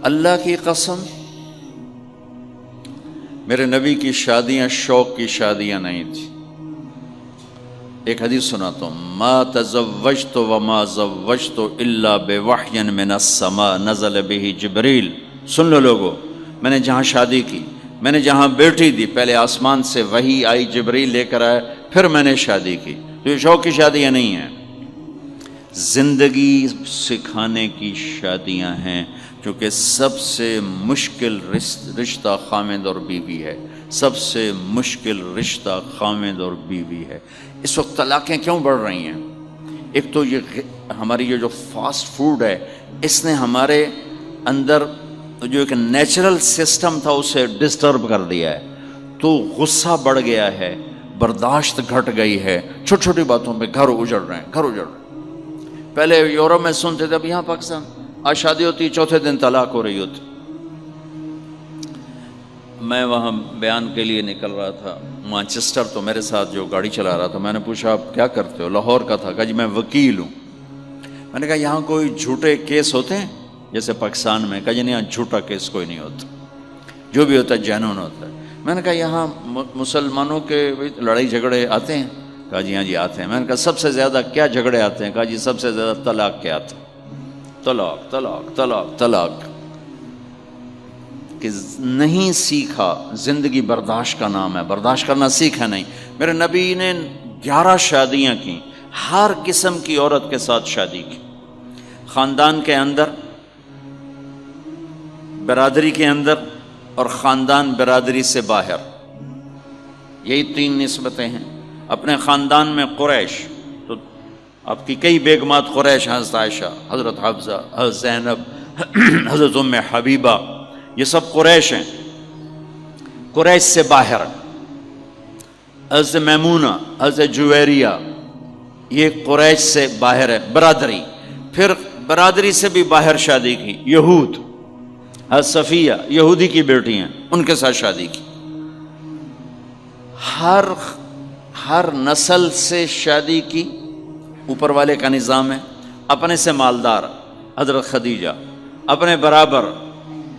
اللہ کی قسم میرے نبی کی شادیاں شوق کی شادیاں نہیں تھی. ایک حدیث سناتا ہوں. ما تزوجت وما زوجت الا بوحی من السماء نزل به جبریل. سن لو لوگو، میں نے جہاں شادی کی، میں نے جہاں بیٹی دی، پہلے آسمان سے وحی آئی، جبریل لے کر آئے، پھر میں نے شادی کی. تو یہ شوق کی شادیاں نہیں ہیں، زندگی سکھانے کی شادیاں ہیں. کیونکہ سب سے مشکل رشتہ خامد اور بیوی ہے. سب سے مشکل رشتہ خامد اور بیوی ہے. اس وقت طلاقیں کیوں بڑھ رہی ہیں؟ ایک تو یہ ہماری یہ جو فاسٹ فوڈ ہے، اس نے ہمارے اندر جو ایک نیچرل سسٹم تھا اسے ڈسٹرب کر دیا ہے. تو غصہ بڑھ گیا ہے، برداشت گھٹ گئی ہے، چھوٹی چھوٹی باتوں پہ گھر اجڑ رہے ہیں، گھر اجڑ رہے ہیں. پہلے یورپ میں سنتے تھے، اب یہاں پاکستان آج شادی ہوتی، چوتھے دن طلاق ہو رہی ہوتی. میں وہاں بیان کے لیے نکل رہا تھا مانچسٹر، تو میرے ساتھ جو گاڑی چلا رہا تھا، میں نے پوچھا آپ کیا کرتے ہو؟ لاہور کا تھا. کہا جی میں وکیل ہوں. میں نے کہا یہاں کوئی جھوٹے کیس ہوتے ہیں جیسے پاکستان میں؟ کہا جی نہیں، یہاں جھوٹا کیس کوئی نہیں ہوتا، جو بھی ہوتا ہے جینون ہوتا ہے. میں نے کہا یہاں مسلمانوں کے لڑائی جھگڑے آتے ہیں؟ کہا جی ہاں جی آتے ہیں. میں نے کہا سب سے زیادہ کیا جھگڑے آتے ہیں؟ کہا جی سب سے زیادہ طلاق کے آتے ہیں. طلاق طلاق طلاق طلاق. کہ نہیں سیکھا، زندگی برداشت کا نام ہے، برداشت کرنا سیکھا نہیں. میرے نبی نے 11 شادیاں کی، ہر قسم کی عورت کے ساتھ شادی کی. خاندان کے اندر، برادری کے اندر، اور خاندان برادری سے باہر. یہی 3 نسبتیں ہیں. اپنے خاندان میں قریش، تو آپ کی کئی بیگمات قریش، حضرت عائشہ، حضرت حفصہ، حضرت زینب، حضرت ام حبیبہ، یہ سب قریش ہیں. قریش سے باہر حضرت میمونہ، حضرت جویریہ، یہ قریش سے باہر ہے برادری. پھر برادری سے بھی باہر شادی کی یہود، حضرت صفیہ یہودی کی بیٹی ہیں، ان کے ساتھ شادی کی. ہر نسل سے شادی کی. اوپر والے کا نظام ہے. اپنے سے مالدار حضرت خدیجہ، اپنے برابر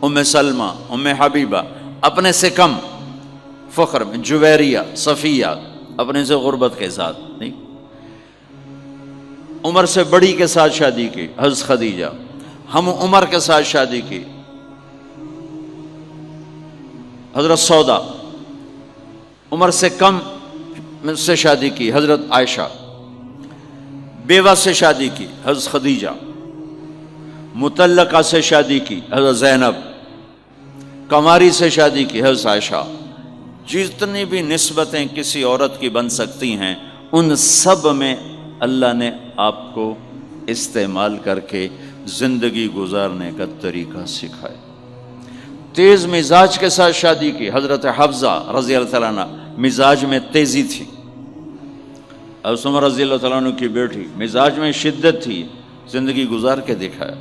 ام سلمہ، ام حبیبہ، اپنے سے کم فخر میں جویریہ، صفیہ، اپنے سے غربت کے ساتھ نہیں. عمر سے بڑی کے ساتھ شادی کی حضرت خدیجہ. ہم عمر کے ساتھ شادی کی حضرت سودا. عمر سے کم سے شادی کی حضرت عائشہ. بیوہ سے شادی کی حضرت خدیجہ. مطلقہ سے شادی کی حضرت زینب. کماری سے شادی کی حضرت عائشہ. جتنی بھی نسبتیں کسی عورت کی بن سکتی ہیں، ان سب میں اللہ نے آپ کو استعمال کر کے زندگی گزارنے کا طریقہ سکھایا. تیز مزاج کے ساتھ شادی کی حضرت حفصہ رضی اللہ تعالیٰ عنہ، مزاج میں تیزی تھی. حضرت عمر رضی اللہ تعالیٰ عنہ کی بیٹی، مزاج میں شدت تھی، زندگی گزار کے دکھایا.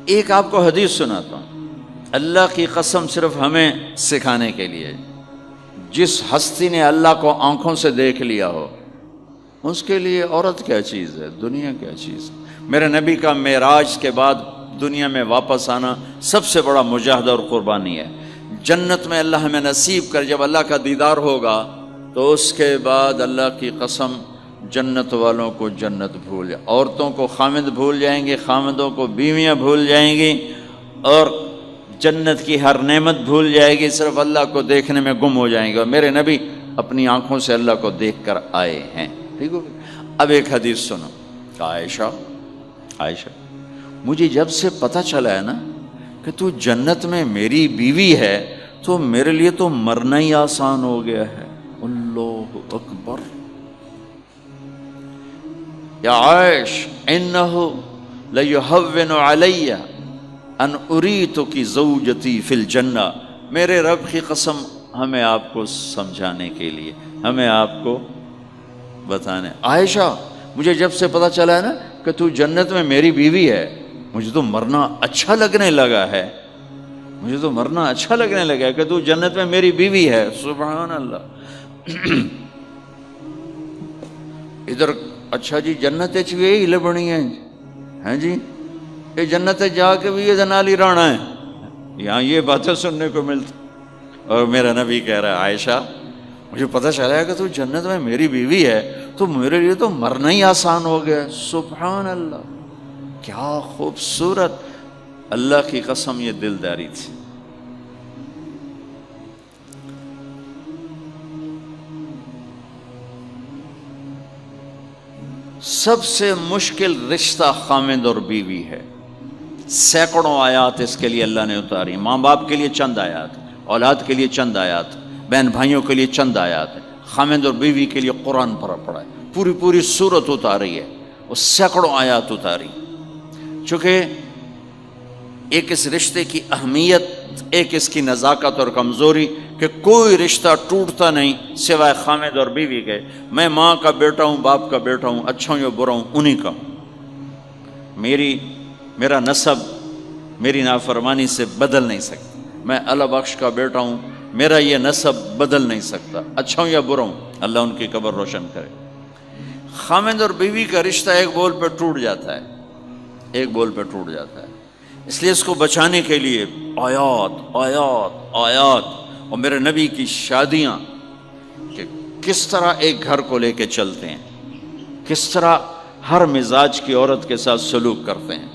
ایک آپ کو حدیث سناتا ہوں، اللہ کی قسم صرف ہمیں سکھانے کے لیے. جس ہستی نے اللہ کو آنکھوں سے دیکھ لیا ہو، اس کے لیے عورت کیا چیز ہے، دنیا کیا چیز ہے. میرے نبی کا معراج کے بعد دنیا میں واپس آنا سب سے بڑا مجاہدہ اور قربانی ہے. جنت میں اللہ ہمیں نصیب کر، جب اللہ کا دیدار ہوگا تو اس کے بعد اللہ کی قسم جنت والوں کو جنت بھول جائے، عورتوں کو خامد بھول جائیں گے، خامدوں کو بیویاں بھول جائیں گی، اور جنت کی ہر نعمت بھول جائے گی، صرف اللہ کو دیکھنے میں گم ہو جائیں گے. اور میرے نبی اپنی آنکھوں سے اللہ کو دیکھ کر آئے ہیں. ٹھیک ہو گیا؟ اب ایک حدیث سنو. عائشہ مجھے جب سے پتہ چلا ہے نا کہ تو جنت میں میری بیوی ہے، تو میرے لیے تو مرنا ہی آسان ہو گیا ہے. اللہ اکبر. یا عائش انہ لیہون علی ان اریتک زوجتی فی الجنہ. میرے رب کی قسم، ہمیں آپ کو سمجھانے کے لیے، ہمیں آپ کو بتانے. عائشہ مجھے جب سے پتہ چلا ہے نا کہ تو جنت میں میری بیوی ہے، مجھے تو مرنا اچھا لگنے لگا ہے. مجھے تو مرنا اچھا لگنے لگا ہے کہ تو جنت میں میری بیوی ہے. سبحان اللہ. ادھر اچھا جی جنت بھی یہی لبنی ہیں جی، یہ جنت جا کے بھی یہ نال ہی رہنا ہے، یہاں یہ باتیں سننے کو ملتی۔ اور میرا نبی کہہ رہا ہے عائشہ مجھے پتہ چلا ہے کہ تو جنت میں میری بیوی ہے تو میرے لیے تو مرنا ہی آسان ہو گیا۔ سبحان اللہ، کیا خوبصورت، اللہ کی قسم یہ دلداری تھی۔ سب سے مشکل رشتہ خامند اور بیوی ہے، سینکڑوں آیات اس کے لیے اللہ نے اتاری، ماں باپ کے لیے چند آیات، اولاد کے لیے چند آیات، بہن بھائیوں کے لیے چند آیات، خامند اور بیوی کے لیے قرآن پڑھا ہے، پوری سورت اتاری ہے، وہ سینکڑوں آیات اتاری۔ چونکہ ایک اس رشتے کی اہمیت، ایک اس کی نزاکت اور کمزوری کہ کوئی رشتہ ٹوٹتا نہیں سوائے خامد اور بیوی کے۔ میں ماں کا بیٹا ہوں، باپ کا بیٹا ہوں، اچھا ہوں یا برا ہوں انہی کا ہوں، میرا نسب میری نافرمانی سے بدل نہیں سکتا۔ میں اللہ بخش کا بیٹا ہوں، میرا یہ نسب بدل نہیں سکتا، اچھا ہوں یا برا ہوں، اللہ ان کی قبر روشن کرے۔ خامد اور بیوی کا رشتہ ایک بول پہ ٹوٹ جاتا ہے، ایک بول پہ ٹوٹ جاتا ہے، اس لیے اس کو بچانے کے لیے آیات آیات آیات۔ اور میرے نبی کی شادیاں کہ کس طرح ایک گھر کو لے کے چلتے ہیں، کس طرح ہر مزاج کی عورت کے ساتھ سلوک کرتے ہیں۔